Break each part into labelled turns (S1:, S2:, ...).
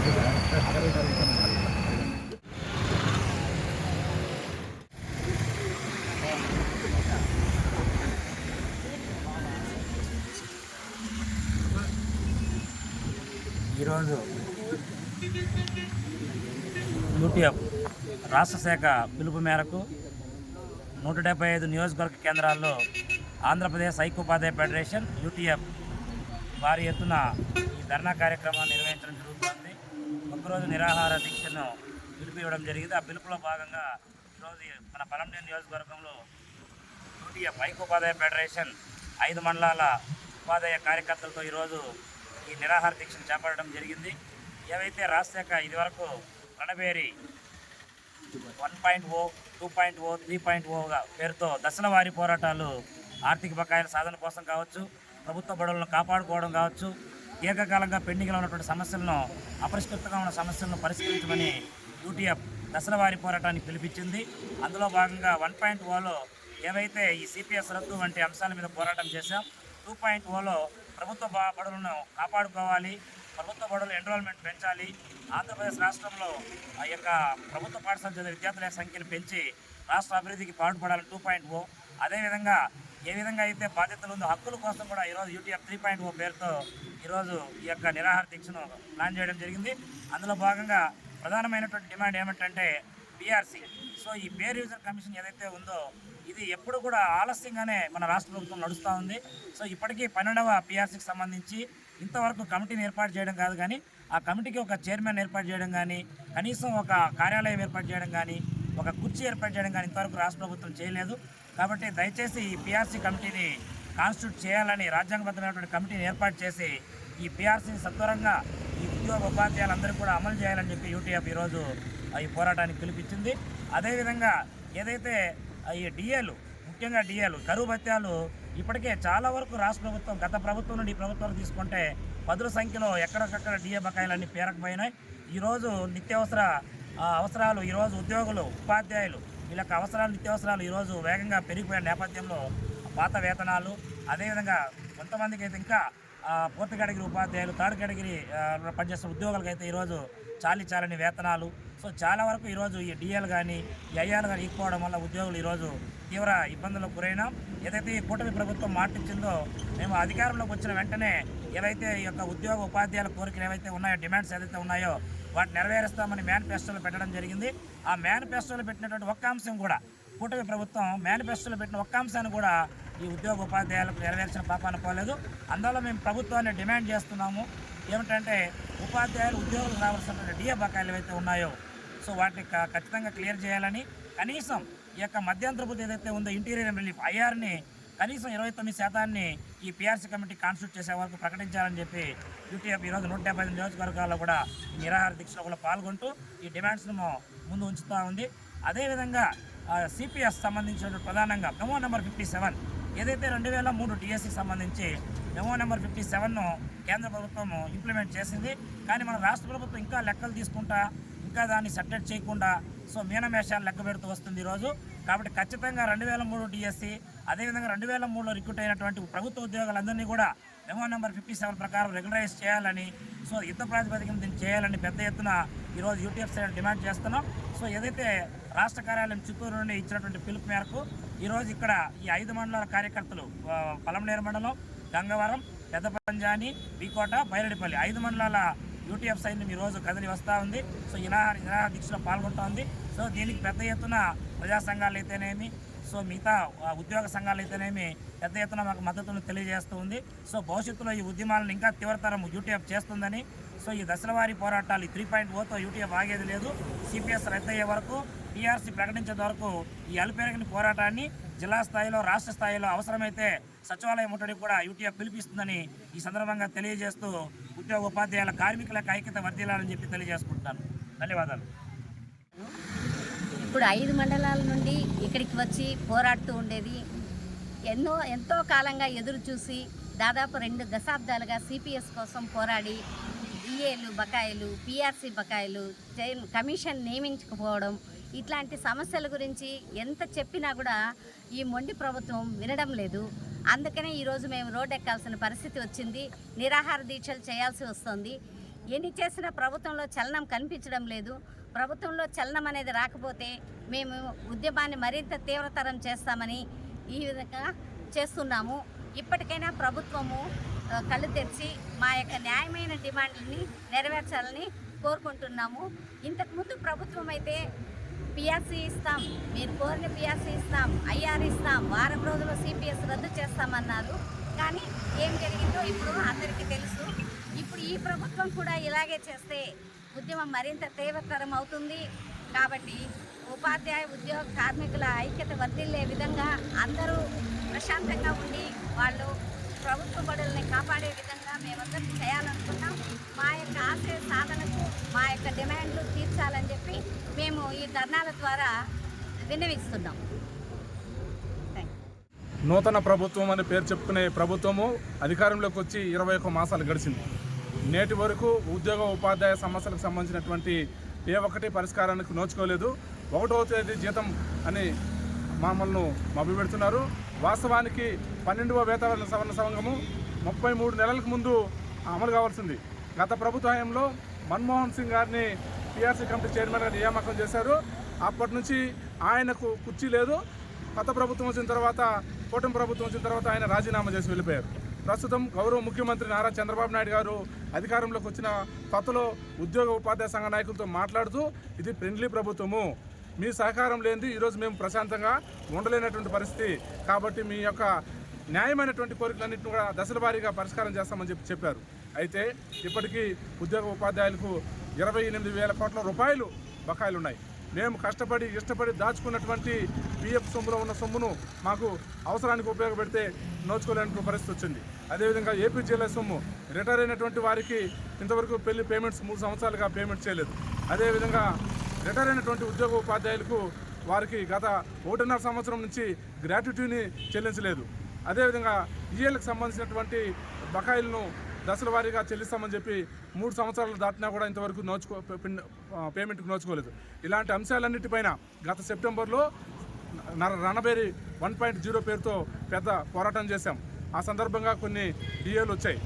S1: ఈరోజు యూటీఎఫ్ రాష్ట్ర శాఖ పిలుపు మేరకు 175 నియోజకవర్గ కేంద్రాల్లో ఆంధ్రప్రదేశ్ ఐక్యోపాధ్యాయ ఫెడరేషన్ యూటీఎఫ్ భారీ ఎత్తున ఈ ధర్నా కార్యక్రమాన్ని నిర్వహించడం జరుగుతుంది. ఒక్కరోజు నిరాహార దీక్షను పిలుపు ఇవ్వడం జరిగింది. ఆ పిలుపులో భాగంగా ఈరోజు మన పలంనేరు నియోజకవర్గంలో యూటీఎఫ్ ఐక్యోపాధ్యాయ ఫెడరేషన్ 5 మండలాల ఉపాధ్యాయ కార్యకర్తలతో ఈరోజు ఈ నిరాహార దీక్షను చేపట్టడం జరిగింది. ఏవైతే రాష్ట్ర శాఖ ఇదివరకు రణబేరి 1.0, 2.0, 3.0గా పేరుతో దశల వారీ పోరాటాలు ఆర్థిక బకాయిల సాధన కోసం కావచ్చు, ప్రభుత్వ బడులను కాపాడుకోవడం కావచ్చు, దీర్ఘకాలంగా పెండింగ్లో ఉన్నటువంటి సమస్యలను, అపరిష్కృతంగా ఉన్న సమస్యలను పరిష్కరించమని యూటీఎఫ్ దశల వారీ పోరాటాన్ని పిలిపించింది. అందులో భాగంగా 1.0లో ఏవైతే ఈ సిపిఎస్ రద్దు వంటి అంశాల మీద పోరాటం చేశాం. 2.0లో ప్రభుత్వ బడులను కాపాడుకోవాలి, ప్రభుత్వ బడుల ఎన్రోల్మెంట్ పెంచాలి, ఆంధ్రప్రదేశ్ రాష్ట్రంలో ఆ యొక్క ప్రభుత్వ పాఠశాల చదివే విద్యార్థుల సంఖ్యను పెంచి రాష్ట్ర అభివృద్ధికి పాటుపడాలని 2.0. అదేవిధంగా ఏ విధంగా అయితే బాధ్యతలు ఉందో హక్కుల కోసం కూడా ఈరోజు యూటీఎఫ్ 3.0 పేరుతో ఈరోజు ఈ యొక్క నిరాహార దీక్షను ప్లాన్ చేయడం జరిగింది. అందులో భాగంగా ప్రధానమైనటువంటి డిమాండ్ ఏమిటంటే పిఆర్సీ. సో ఈ పే రివిజన్ కమిషన్ ఏదైతే ఉందో ఇది ఎప్పుడు కూడా ఆలస్యంగానే మన రాష్ట్ర ప్రభుత్వం నడుస్తూ ఉంది. సో ఇప్పటికీ 12వ పిఆర్సీకి సంబంధించి ఇంతవరకు కమిటీని ఏర్పాటు చేయడం కాదు, కానీ ఆ కమిటీకి ఒక చైర్మన్ ఏర్పాటు చేయడం కానీ, కనీసం ఒక కార్యాలయం ఏర్పాటు చేయడం కానీ, ఒక కుర్చీ ఏర్పాటు చేయడం కానీ ఇంతవరకు రాష్ట్ర ప్రభుత్వం చేయలేదు. కాబట్టి దయచేసి ఈ పిఆర్సీ కమిటీని కాన్స్టిట్యూట్ చేయాలని, రాజ్యాంగబద్ధమైనటువంటి కమిటీని ఏర్పాటు చేసి ఈ పిఆర్సీని సత్వరంగా ఈ ఉద్యోగ ఉపాధ్యాయులందరూ కూడా అమలు చేయాలని చెప్పి యూటీఎఫ్ ఈరోజు ఈ పోరాటానికి పిలిపించింది. అదేవిధంగా ఏదైతే ఈ డిఏలు, ముఖ్యంగా డిఏలు, కరువు భత్యాలు ఇప్పటికే చాలా వరకు రాష్ట్ర ప్రభుత్వం గత ప్రభుత్వం నుండి ఈ ప్రభుత్వాలు తీసుకుంటే పదుల సంఖ్యలో ఎక్కడికక్కడ డిఏ బకాయిలన్నీ పేరకపోయినాయి. ఈరోజు నిత్యావసర అవసరాలు, ఈరోజు ఉద్యోగులు, ఉపాధ్యాయులు వీళ్ళకి అవసరాలు, నిత్యావసరాలు ఈరోజు వేగంగా పెరిగిపోయిన నేపథ్యంలో పాత వేతనాలు, అదేవిధంగా కొంతమందికి అయితే ఇంకా 4th కేటగిరీ ఉపాధ్యాయులు, 3rd కేటగిరీ పనిచేస్తున్న ఉద్యోగులకు అయితే ఈరోజు చాలని వేతనాలు. సో చాలా వరకు ఈరోజు ఈ డిఏలు కానీ, ఈ ఐఆర్లు కానీ ఇకపోవడం వల్ల ఉద్యోగులు ఈరోజు తీవ్ర ఇబ్బందులకు గురైనాం. ఏదైతే ఈ కూటమి ప్రభుత్వం మాటిచ్చిందో మేము అధికారంలోకి వచ్చిన వెంటనే ఏవైతే ఈ యొక్క ఉద్యోగ ఉపాధ్యాయుల కోరికలు ఏవైతే ఉన్నాయో, డిమాండ్స్ ఏదైతే ఉన్నాయో వాటిని నెరవేరుస్తామని మేనిఫెస్టోలో పెట్టడం జరిగింది. ఆ మేనిఫెస్టోలో పెట్టినటువంటి ఒక్క అంశం కూడా, కూటమి ప్రభుత్వం మేనిఫెస్టోలో పెట్టిన ఒక్క అంశాన్ని కూడా ఈ ఉద్యోగ ఉపాధ్యాయులకు నెరవేర్చిన పాపాన పోలేదు. అందువల్ల మేము ప్రభుత్వాన్ని డిమాండ్ చేస్తున్నాము. ఏమిటంటే ఉపాధ్యాయులు ఉద్యోగులకు రావాల్సినటువంటి డిఏ బకాయిలు ఏవైతే ఉన్నాయో సో వాటిని ఖచ్చితంగా క్లియర్ చేయాలని, కనీసం ఈ యొక్క మధ్యంతర బుద్ధి ఏదైతే ఉందో ఇంటీరియర్ రిలీఫ్ ఐఆర్ని కనీసం 29% ఈ పిఆర్సీ కమిటీ కాన్స్టిట్యూట్ చేసే వరకు ప్రకటించాలని చెప్పి యూటీఎఫ్ ఈరోజు 175 నియోజకవర్గాల్లో కూడా ఈ నిరాహార దీక్షలో కూడా పాల్గొంటూ ఈ డిమాండ్స్ను ముందు ఉంచుతూ ఉంది. అదేవిధంగా సిపిఎస్ సంబంధించిన ప్రధానంగా మెమో నెంబర్ 57 ఏదైతే 2003 డిఎస్సికి సంబంధించి మెమో నెంబర్ 57ను కేంద్ర ప్రభుత్వం ఇంప్లిమెంట్ చేసింది. కానీ మన రాష్ట్ర ప్రభుత్వం ఇంకా లెక్కలు తీసుకుంటా, ఇంకా దాన్ని సబ్జెక్ట్ చేయకుండా సో మీనమేషాలు లెక్క పెడుతూ వస్తుంది ఈరోజు. కాబట్టి ఖచ్చితంగా 2003 డిఎస్సి, అదేవిధంగా 2003లో రిక్రూట్ అయినటువంటి ప్రభుత్వ ఉద్యోగాలందరినీ కూడా మెమో నెంబర్ 57 ప్రకారం రెగ్యులరైజ్ చేయాలని, సో యుద్ధ ప్రాతిపదికన దీన్ని చేయాలని పెద్ద ఎత్తున ఈరోజు యూటీఎఫ్ సైడ్ డిమాండ్ చేస్తున్నాం. సో ఏదైతే రాష్ట్ర కార్యాలయం చిత్తూరు నుండి ఇచ్చినటువంటి పిలుపు మేరకు ఈరోజు ఇక్కడ ఈ 5 మండలాల కార్యకర్తలు, పలంనేరు మండలం, గంగవరం, పెద్దపంజాని, బీకోట, బైరెడ్డిపల్లి 5 మండలాల యూటీఎఫ్ సైన్యం ఈరోజు కదిలి వస్తూ ఉంది. సో నిరాహార దీక్షలో పాల్గొంటూ ఉంది. సో దీనికి పెద్ద ఎత్తున ప్రజా సంఘాలు అయితేనేమి, సో మిగతా ఉద్యోగ సంఘాలు అయితేనేమి పెద్ద ఎత్తున మాకు మద్దతును తెలియజేస్తూ ఉంది. సో భవిష్యత్తులో ఈ ఉద్యమాలను ఇంకా తీవ్రతరం యూటీఎఫ్ చేస్తుందని, సో ఈ దశలవారీ పోరాటాలు 3.0తో యూటీఎఫ్ ఆగేది లేదు. సిపిఎస్ రద్దయ్యే వరకు, పిఆర్సీ ప్రకటించే వరకు ఈ అలుపెరగని పోరాటాన్ని జిల్లా స్థాయిలో, రాష్ట్ర స్థాయిలో అవసరమైతే సచివాలయం ముట్టడికి కూడా యూటీఎఫ్ పిలిపిస్తుందని ఈ సందర్భంగా తెలియజేస్తూ ఉద్యోగ ఉపాధ్యాయుల కార్మికులకు ఐక్యత వర్ధిల్లాలని చెప్పి తెలియజేసుకుంటాను. ధన్యవాదాలు.
S2: ఇప్పుడు 5 మండలాల నుండి ఇక్కడికి వచ్చి పోరాడుతూ ఉండేది ఎంతో కాలంగా ఎదురు చూసి దాదాపు 2 దశాబ్దాలుగా సిపిఎస్ కోసం పోరాడి డిఏలు బకాయిలు, పిఆర్సీ బకాయిలు, కమిషన్ నియమించకపోవడం ఇట్లాంటి సమస్యల గురించి ఎంత చెప్పినా కూడా ఈ మొండి ప్రభుత్వం వినడం లేదు. అందుకనే ఈరోజు మేము రోడ్డు ఎక్కాల్సిన పరిస్థితి వచ్చింది, నిరాహార దీక్షలు చేయాల్సి వస్తుంది. ఎన్ని చేసినా ప్రభుత్వంలో చలనం కనిపించడం లేదు. ప్రభుత్వంలో చలనం అనేది రాకపోతే మేము ఉద్యమాన్ని మరింత తీవ్రతరం చేస్తామని ఈ విధంగా చేస్తున్నాము. ఇప్పటికైనా ప్రభుత్వము కళ్ళు తెరిచి మా యొక్క న్యాయమైన డిమాండ్లని నెరవేర్చాలని కోరుకుంటున్నాము. ఇంతకుముందు ప్రభుత్వం అయితే పిఆర్సీ ఇస్తాం, మీరు కోరిన పిఆర్సీ ఇస్తాం, ఐఆర్ ఇస్తాం, వారం రోజుల్లో సిపిఎస్ రద్దు చేస్తామన్నారు. కానీ ఏం జరిగిందో ఇప్పుడు అందరికీ తెలుసు. ఇప్పుడు ఈ ప్రభుత్వం కూడా ఇలాగే చేస్తే ఉద్యమం మరింత తీవ్రతరం అవుతుంది. కాబట్టి ఉపాధ్యాయ ఉద్యోగ కార్మికుల ఐక్యత వర్ధిల్లే విధంగా అందరూ ప్రశాంతంగా ఉండి వాళ్ళు ప్రభుత్వ బడుల్ని కాపాడే విధంగా మేమందరం చేయాలనుకున్నాం. మా యొక్క ఆశయ సాధనకు మా యొక్క డిమాండ్లు తీర్చాలని చెప్పి మేము ఈ ధర్నాల ద్వారా విన్నవిస్తున్నాం.
S3: నూతన ప్రభుత్వం అని పేరు చెప్పుకునే ప్రభుత్వము అధికారంలోకి వచ్చి 21 మాసాలు గడిచింది. నేటి వరకు ఉద్యోగ ఉపాధ్యాయ సమస్యలకు సంబంధించినటువంటి ఏ ఒక్కటి పరిష్కారానికి నోచుకోలేదు. 1వ తేదీ జీతం అని మమ్మల్ని మభ్యపెడుతున్నారు. వాస్తవానికి 12వ వేతన సవరణ సంఘము 33 నెలలకు ముందు అమలు కావాల్సింది. గత ప్రభుత్వ హయాంలో మన్మోహన్ సింగ్ గారిని పిఆర్సీ కమిటీ చైర్మన్గా నియామకం చేశారు. అప్పటి నుంచి ఆయనకు కుర్చీ లేదు. కొత్త ప్రభుత్వం వచ్చిన తర్వాత, కూటమి ప్రభుత్వం వచ్చిన తర్వాత ఆయన రాజీనామా చేసి వెళ్ళిపోయారు. ప్రస్తుతం గౌరవ ముఖ్యమంత్రి నారా చంద్రబాబు నాయుడు గారు అధికారంలోకి వచ్చిన కొత్తలో ఉద్యోగ ఉపాధ్యాయ సంఘ నాయకులతో మాట్లాడుతూ ఇది ఫ్రెండ్లీ ప్రభుత్వము, మీ సహకారం లేనిది ఈరోజు మేము ప్రశాంతంగా ఉండలేనటువంటి పరిస్థితి, కాబట్టి మీ యొక్క న్యాయమైనటువంటి కోరికలన్నింటినీ కూడా దశల వారీగా పరిష్కారం చేస్తామని చెప్పారు. అయితే ఇప్పటికీ ఉద్యోగ ఉపాధ్యాయులకు 28,000 కోట్ల రూపాయలు బకాయిలు ఉన్నాయి. మేము కష్టపడి ఇష్టపడి దాచుకున్నటువంటి పిఎఫ్ సొమ్ములో ఉన్న సొమ్మును మాకు అవసరానికి ఉపయోగపెడితే నోచుకోలేని పరిస్థితి వచ్చింది. అదేవిధంగా ఏపీజీఎల్ఐ సొమ్ము రిటైర్ అయినటువంటి వారికి ఇంతవరకు పేమెంట్స్ 3 సంవత్సరాలుగా పేమెంట్ చేయలేదు. అదేవిధంగా రిటైర్ అయినటువంటి ఉద్యోగ ఉపాధ్యాయులకు వారికి గత 1.5 సంవత్సరం నుంచి గ్రాట్యుటీని చెల్లించలేదు. అదేవిధంగా ఈఏలకు సంబంధించినటువంటి బకాయిలను దశల వారీగా చెల్లిస్తామని చెప్పి 3 సంవత్సరాలు దాటినా కూడా ఇంతవరకు పేమెంట్కి నోచుకోలేదు. ఇలాంటి అంశాలన్నిటిపైన గత సెప్టెంబర్లో రణబేరి 1.0 పేరుతో పెద్ద పోరాటం చేశాం. ఆ సందర్భంగా కొన్ని డిఏలు వచ్చాయి.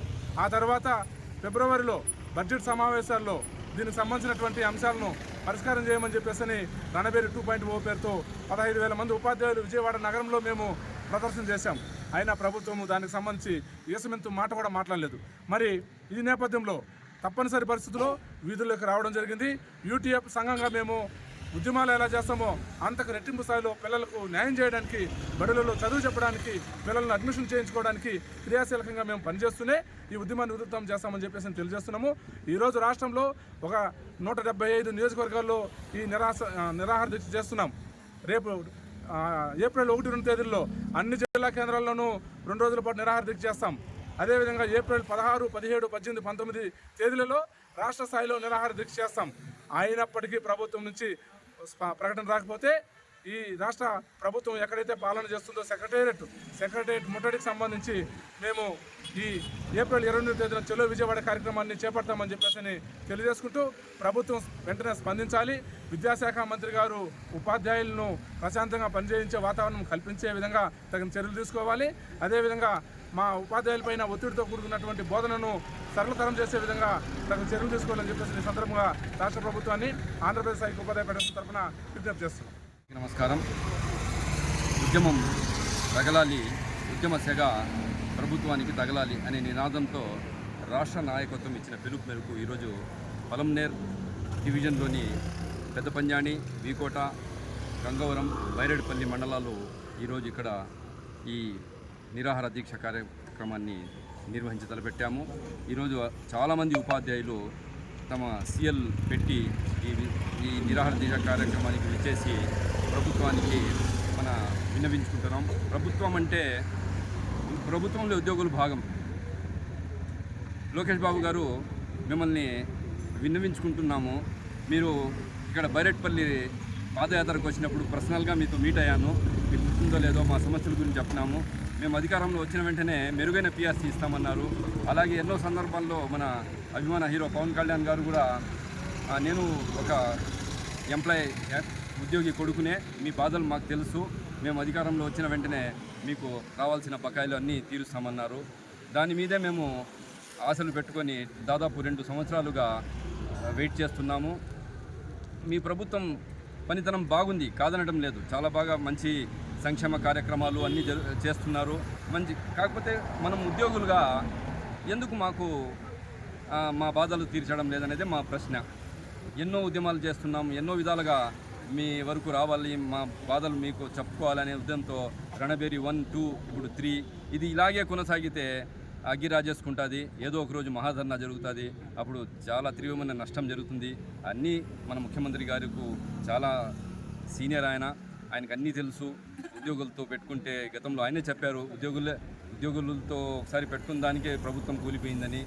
S3: ఆ తర్వాత ఫిబ్రవరిలో బడ్జెట్ సమావేశాల్లో దీనికి సంబంధించినటువంటి అంశాలను పరిష్కారం చేయమని చెప్పేసి రణబేరి 2.0 పేరుతో 15,000 మంది ఉపాధ్యాయులు విజయవాడ నగరంలో మేము ప్రదర్శన చేశాం. అయినా ప్రభుత్వము దానికి సంబంధించి ఏసమెంతు మాట కూడా మాట్లాడలేదు. మరి ఈ నేపథ్యంలో తప్పనిసరి పరిస్థితుల్లో వీధుల్లోకి రావడం జరిగింది. యూటీఎఫ్ సంఘంగా మేము ఉద్యమాలు ఎలా చేస్తామో అంతకు రెట్టింపు స్థాయిలో పిల్లలకు న్యాయం చేయడానికి, బడులలో చదువు చెప్పడానికి, పిల్లలను అడ్మిషన్ చేయించుకోవడానికి క్రియాశీలకంగా మేము పనిచేస్తూనే ఈ ఉద్యమాన్ని ఉధృతం చేస్తామని చెప్పేసి తెలియజేస్తున్నాము. ఈరోజు రాష్ట్రంలో ఒక 175 నియోజకవర్గాల్లో ఈ నిరాహార దీక్ష చేస్తున్నాం. రేపు ఏప్రిల్ 1-2 తేదీల్లో అన్ని జిల్లా కేంద్రాల్లోనూ 2 రోజుల పాటు నిరాహార దీక్ష చేస్తాం. అదేవిధంగా ఏప్రిల్ 16, 17, 18, 19 తేదీలలో రాష్ట్ర స్థాయిలో నిరాహార దీక్ష చేస్తాం. అయినప్పటికీ ప్రభుత్వం నుంచి ప్రకటన రాకపోతే ఈ రాష్ట్ర ప్రభుత్వం ఎక్కడైతే పాలన చేస్తుందో సెక్రటేరియట్ ముట్టడికి సంబంధించి మేము ఈ ఏప్రిల్ 22వ తేదీన చెలో విజయవాడ కార్యక్రమాన్ని చేపడతామని చెప్పేసి తెలియజేసుకుంటూ ప్రభుత్వం వెంటనే స్పందించాలి. విద్యాశాఖ మంత్రి గారు ఉపాధ్యాయులను ప్రశాంతంగా పనిచేయించే వాతావరణం కల్పించే విధంగా తగిన చర్యలు తీసుకోవాలి. అదేవిధంగా మా ఉపాధ్యాయులపైన ఒత్తిడితో కూడుకున్నటువంటి బోధనను సరళతరం చేసే విధంగా తగిన చర్యలు తీసుకోవాలని చెప్పేసి ఈ సందర్భంగా రాష్ట్ర ప్రభుత్వాన్ని ఆంధ్రప్రదేశ్ ఐక్య ఉపాధ్యాయ ఫెడరేషన్ తరఫున విజ్ఞప్తి చేస్తున్నాం.
S4: నమస్కారం. ఉద్యమం తగలాలి, ఉద్యమ సెగ ప్రభుత్వానికి తగలాలి అనే నినాదంతో రాష్ట్ర నాయకత్వం ఇచ్చిన పిలుపు మేరకు ఈరోజు పలంనేర్ డివిజన్లోని పెద్దపంజాని, వీకోట, గంగవరం, బైరెడ్పల్లి మండలాలు ఈరోజు ఇక్కడ ఈ నిరాహార దీక్ష కార్యక్రమాన్ని నిర్వహించి తలపెట్టాము. ఈరోజు చాలామంది ఉపాధ్యాయులు తమ సీఎల్ పెట్టి ఈ నిరాహార దీక్ష కార్యక్రమానికి విచ్చేసి ప్రభుత్వానికి మన విన్నవించుకుంటున్నాం. ప్రభుత్వంలో ఉద్యోగులు భాగం. లోకేష్ బాబు గారు మిమ్మల్ని విన్నవించుకుంటున్నాము. మీరు ఇక్కడ బైరెడ్పల్లి పాదయాత్రకు వచ్చినప్పుడు పర్సనల్గా మీతో మీట్ అయ్యాను. మీకు గుర్తుందో లేదో మా సమస్యల గురించి చెప్పినాము. మేము అధికారంలో వచ్చిన వెంటనే మెరుగైన పిఆర్సీ ఇస్తామన్నారు. అలాగే ఎన్నో సందర్భాల్లో మన అభిమాన హీరో పవన్ కళ్యాణ్ గారు కూడా నేను ఒక ఉద్యోగి కొడుకునే, మీ బాధలు మాకు తెలుసు, మేము అధికారంలో వచ్చిన వెంటనే మీకు రావాల్సిన బకాయిలు అన్నీ తీరుస్తామన్నారు. దాని మీదే మేము ఆశలు పెట్టుకొని దాదాపు 2 సంవత్సరాలుగా వెయిట్ చేస్తున్నాము. మీ ప్రభుత్వం పనితనం బాగుంది, కాదనడం లేదు. చాలా బాగా మంచి సంక్షేమ కార్యక్రమాలు అన్నీ చేస్తున్నారు మంచి. కాకపోతే మనం ఉద్యోగులుగా ఎందుకు మాకు మా బాధలు తీర్చడం లేదనేదే మా ప్రశ్న. ఎన్నో ఉద్యమాలు చేస్తున్నాం, ఎన్నో విధాలుగా మీ వరకు రావాలి, మా బాధలు మీకు చెప్పుకోవాలనే ఉద్యమంతో రణబేరి 1, 2 ఇప్పుడు 3 ఇది ఇలాగే కొనసాగితే అగ్గి రాజేసుకుంటుంది. ఏదో ఒక రోజు మహాధర్నా జరుగుతుంది, అప్పుడు చాలా తీవ్రమైన నష్టం జరుగుతుంది. అన్నీ మన ముఖ్యమంత్రి గారికి చాలా సీనియర్ ఆయనకు అన్నీ తెలుసు. ఉద్యోగులతో పెట్టుకుంటే గతంలో ఆయనే చెప్పారు, ఉద్యోగులతో ఒకసారి పెట్టుకున్న దానికే ప్రభుత్వం కూలిపోయిందని.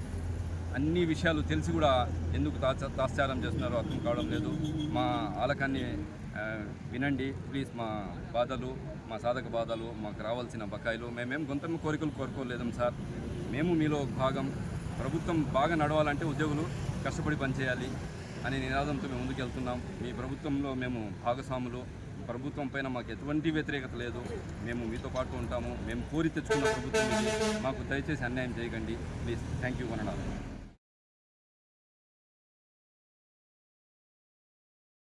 S4: అన్ని విషయాలు తెలిసి కూడా ఎందుకు తాత్సారం చేస్తున్నారో అర్థం కావడం లేదు. మా ఆలకాన్ని వినండి ప్లీజ్. మా బాధలు, మా సాధక బాధలు, మాకు రావాల్సిన బకాయిలు, మేమేం గొంతమ్మ కోరికలు కోరుకోలేదాం సార్. మేము మీలో ఒక భాగం. ప్రభుత్వం బాగా నడవాలంటే ఉద్యోగులు కష్టపడి పనిచేయాలి అనే నినాదంతో మేము ముందుకెళ్తున్నాం. మీ ప్రభుత్వంలో మేము భాగస్వాములు. ప్రభుత్వం పైన మాకు ఎటువంటి వ్యతిరేకత లేదు. మేము మీతో పాటు ఉంటాము. మేము కోరి తెచ్చుకున్న ప్రభుత్వం ఇది. మాకు దయచేసి అన్యాయం చేయకండి ప్లీజ్. Thank you కొనడాలి.